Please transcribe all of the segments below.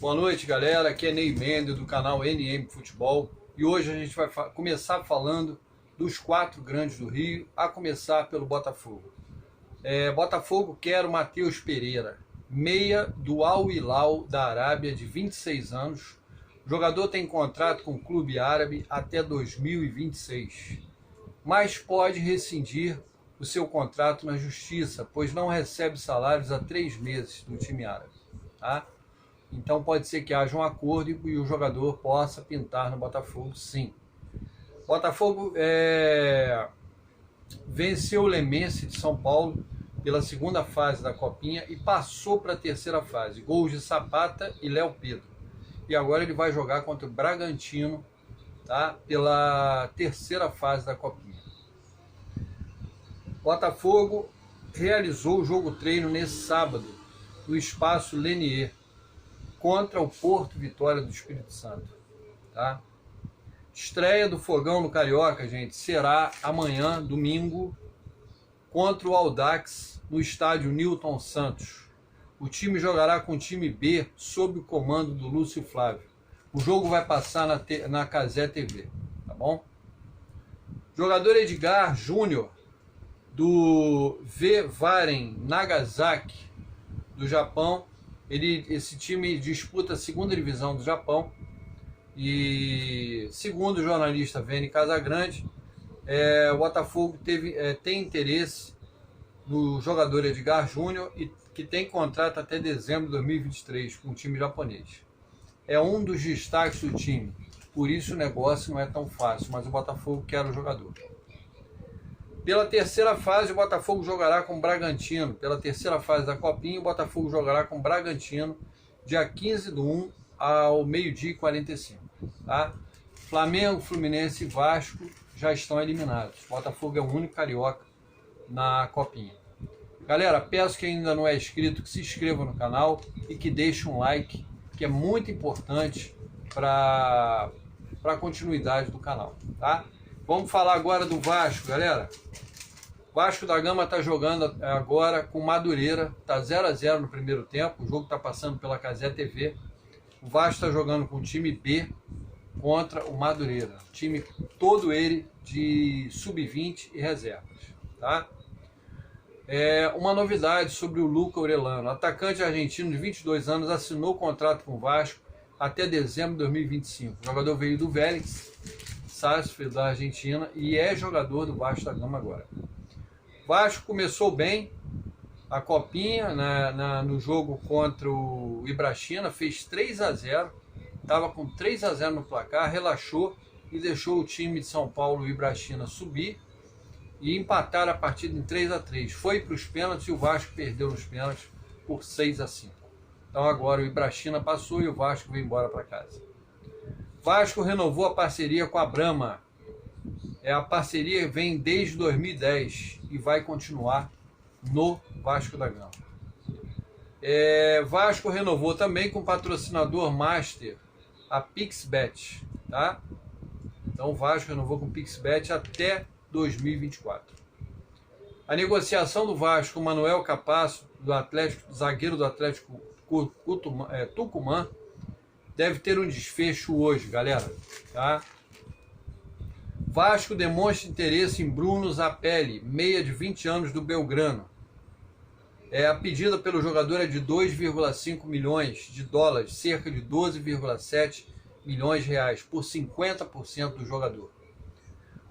Boa noite, galera. Aqui é Ney Mendes do canal NM Futebol e hoje a gente vai começar falando dos 4 grandes do Rio, a começar pelo Botafogo. Botafogo quer o Matheus Pereira, meia do Al Hilal da Arábia, de 26 anos. O jogador tem contrato com o clube árabe até 2026, mas pode rescindir o seu contrato na justiça, pois não recebe salários há 3 meses do time árabe. Tá? Então pode ser que haja um acordo e o jogador possa pintar no Botafogo, sim. Botafogo venceu o Lemense de São Paulo pela segunda fase da Copinha e passou para a terceira fase. Gols de Zapata e Léo Pedro. E agora ele vai jogar contra o Bragantino, tá? Pela terceira fase da Copinha. Botafogo realizou o jogo treino nesse sábado no Espaço Lenier contra o Porto Vitória do Espírito Santo, tá? Estreia do Fogão no Carioca, gente, será amanhã, domingo, contra o Audax no estádio Newton Santos. O time jogará com o time B sob o comando do Lúcio Flávio. O jogo vai passar na Cazé TV, tá bom? Jogador Edgar Júnior do V-Varen Nagasaki do Japão. Esse time disputa a segunda divisão do Japão e, segundo o jornalista Vene Casagrande, o Botafogo tem interesse no jogador Edgar Júnior, e que tem contrato até dezembro de 2023 com o time japonês. É um dos destaques do time, por isso o negócio não é tão fácil, mas o Botafogo quer o jogador. Pela terceira fase, o Botafogo jogará com o Bragantino. Pela terceira fase da Copinha, o Botafogo jogará com o Bragantino, dia 15/1, ao 12h45. Tá? Flamengo, Fluminense e Vasco já estão eliminados. O Botafogo é o único carioca na Copinha. Galera, peço que ainda não é inscrito, que se inscreva no canal e que deixe um like, que é muito importante para a continuidade do canal. Tá? Vamos falar agora do Vasco, galera. Vasco da Gama está jogando agora com Madureira, está 0-0 no primeiro tempo, o jogo está passando pela Cazé TV. O Vasco está jogando com o time B contra o Madureira, time todo ele de sub-20 e reservas. Tá? Uma novidade sobre o Luca Orellano, atacante argentino de 22 anos, assinou contrato com o Vasco até dezembro de 2025. O jogador veio do Vélez Sarsfield, da Argentina, e é jogador do Vasco da Gama agora. Vasco começou bem a Copinha no jogo contra o Ibrachina, fez 3-0, estava com 3-0 no placar, relaxou e deixou o time de São Paulo, o Ibrachina, subir e empatar a partida em 3-3. Foi para os pênaltis e o Vasco perdeu nos pênaltis por 6-5. Então agora o Ibrachina passou e o Vasco veio embora para casa. Vasco renovou a parceria com a Brahma. A parceria vem desde 2010 e vai continuar no Vasco da Gama. Vasco renovou também com o patrocinador master, a Pixbet. Tá? Então o Vasco renovou com o Pixbet até 2024. A negociação do Vasco com Manuel Capasso, zagueiro do Atlético Tucumã, deve ter um desfecho hoje, galera. Tá? Vasco demonstra interesse em Bruno Zapelli, meia de 20 anos do Belgrano. A pedida pelo jogador é de 2,5 milhões de dólares, cerca de 12,7 milhões de reais, por 50% do jogador.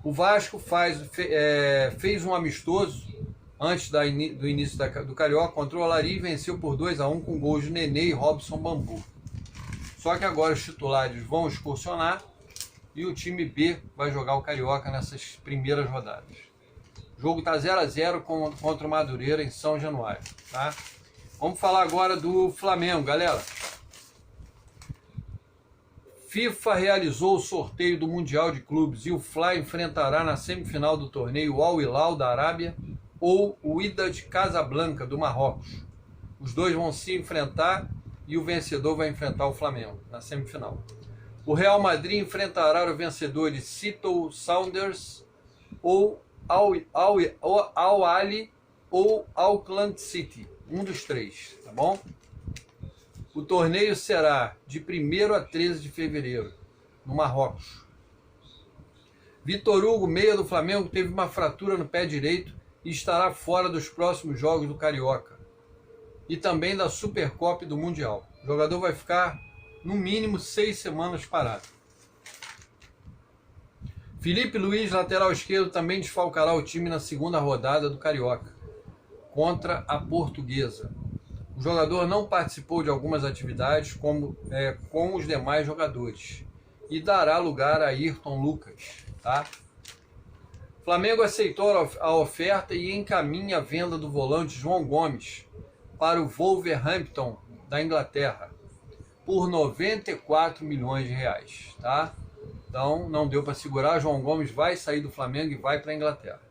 O Vasco fez um amistoso antes do início do Carioca contra o Olaria e venceu por 2-1 com gols de Nenê e Robson Bambu. Só que agora os titulares vão excursionar e o time B vai jogar o Carioca nessas primeiras rodadas. O jogo está 0-0 contra o Madureira em São Januário. Tá? Vamos falar agora do Flamengo, galera. FIFA realizou o sorteio do Mundial de Clubes e o Fly enfrentará na semifinal do torneio o Al Hilal da Arábia ou o Wydad Casablanca do Marrocos. Os dois vão se enfrentar e o vencedor vai enfrentar o Flamengo na semifinal. O Real Madrid enfrentará o vencedor de Seattle Sounders ou Al-Ahly ou Auckland City, um dos três, tá bom? O torneio será de 1º a 13 de fevereiro, no Marrocos. Vitor Hugo, meia do Flamengo, teve uma fratura no pé direito e estará fora dos próximos jogos do Carioca e também da Supercopa e do Mundial. O jogador vai ficar, no mínimo, 6 semanas parado. Felipe Luiz, lateral esquerdo, também desfalcará o time na segunda rodada do Carioca, contra a Portuguesa. O jogador não participou de algumas atividades com os demais jogadores e dará lugar a Ayrton Lucas. Tá? Flamengo aceitou a oferta e encaminha a venda do volante João Gomes para o Wolverhampton da Inglaterra por 94 milhões de reais. Tá? Então não deu para segurar, João Gomes vai sair do Flamengo e vai para a Inglaterra.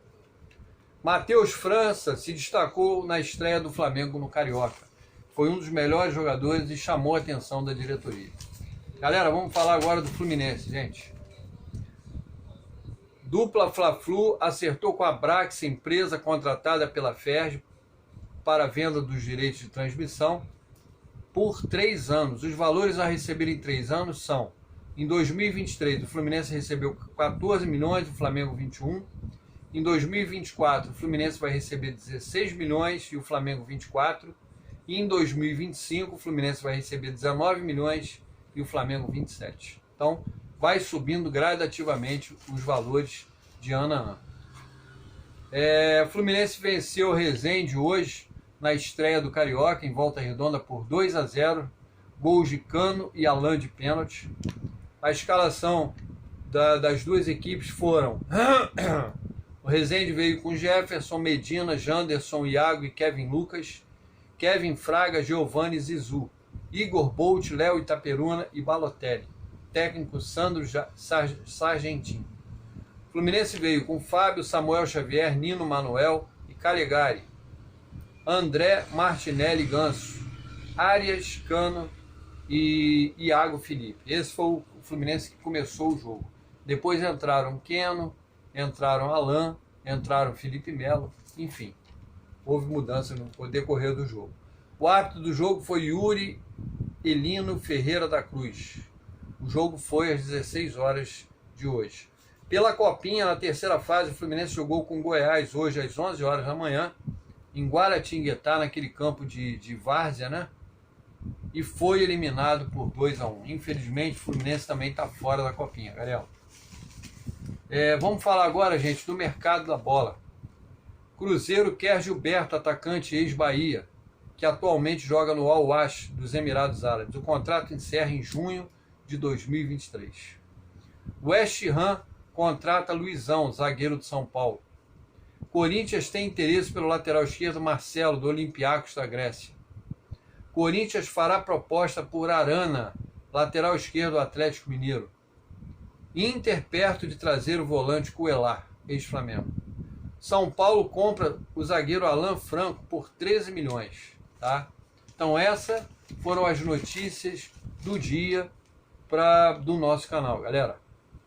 Matheus França se destacou na estreia do Flamengo no Carioca. Foi um dos melhores jogadores e chamou a atenção da diretoria. Galera, vamos falar agora do Fluminense, gente. Dupla Fla-Flu acertou com a Brax, empresa contratada pela Ferj para a venda dos direitos de transmissão por 3 anos. Os valores a receber em 3 anos são: em 2023, o Fluminense recebeu 14 milhões, o Flamengo 21. Em 2024, o Fluminense vai receber 16 milhões e o Flamengo 24. E em 2025, o Fluminense vai receber 19 milhões e o Flamengo 27. Então, vai subindo gradativamente os valores de ano a ano. O Fluminense venceu o Resende hoje na estreia do Carioca, em Volta Redonda, por 2-0. Gols de Cano e Alain de pênalti. A escalação das duas equipes foram: o Resende veio com Jefferson, Medina, Janderson, Iago e Kevin Lucas. Kevin Fraga, Giovanni Zizu, Igor Bolt, Léo Itaperuna e Balotelli. Técnico Sandro Sargentini. Fluminense veio com Fábio, Samuel Xavier, Nino Manuel e Calegari. André, Martinelli, Ganso, Arias, Cano e Iago Felipe. Esse foi o Fluminense que começou o jogo. Depois entraram Keno, entraram Alain, entraram Felipe Melo, enfim. Houve mudança no decorrer do jogo. O árbitro do jogo foi Yuri Elino Ferreira da Cruz. O jogo foi às 16 horas de hoje. Pela Copinha, na terceira fase, o Fluminense jogou com Goiás hoje às 11 horas da manhã, em Guaratinguetá, naquele campo de várzea, né? E foi eliminado por 2-1. Infelizmente, o Fluminense também está fora da Copinha, galera. Vamos falar agora, gente, do mercado da bola. Cruzeiro quer Gilberto, atacante ex-Bahia, que atualmente joga no Al-Wash dos Emirados Árabes. O contrato encerra em junho de 2023. West Ham contrata Luizão, zagueiro de São Paulo. Corinthians tem interesse pelo lateral esquerdo Marcelo, do Olympiacos da Grécia. Corinthians fará proposta por Arana, lateral esquerdo do Atlético Mineiro. Inter perto de trazer o volante Coelar, ex-Flamengo. São Paulo compra o zagueiro Alan Franco por 13 milhões. Tá? Então essas foram as notícias do dia do nosso canal, galera.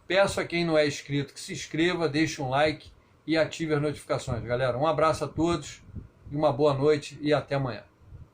Peço a quem não é inscrito que se inscreva, deixe um like e ative as notificações, galera. Um abraço a todos, uma boa noite e até amanhã.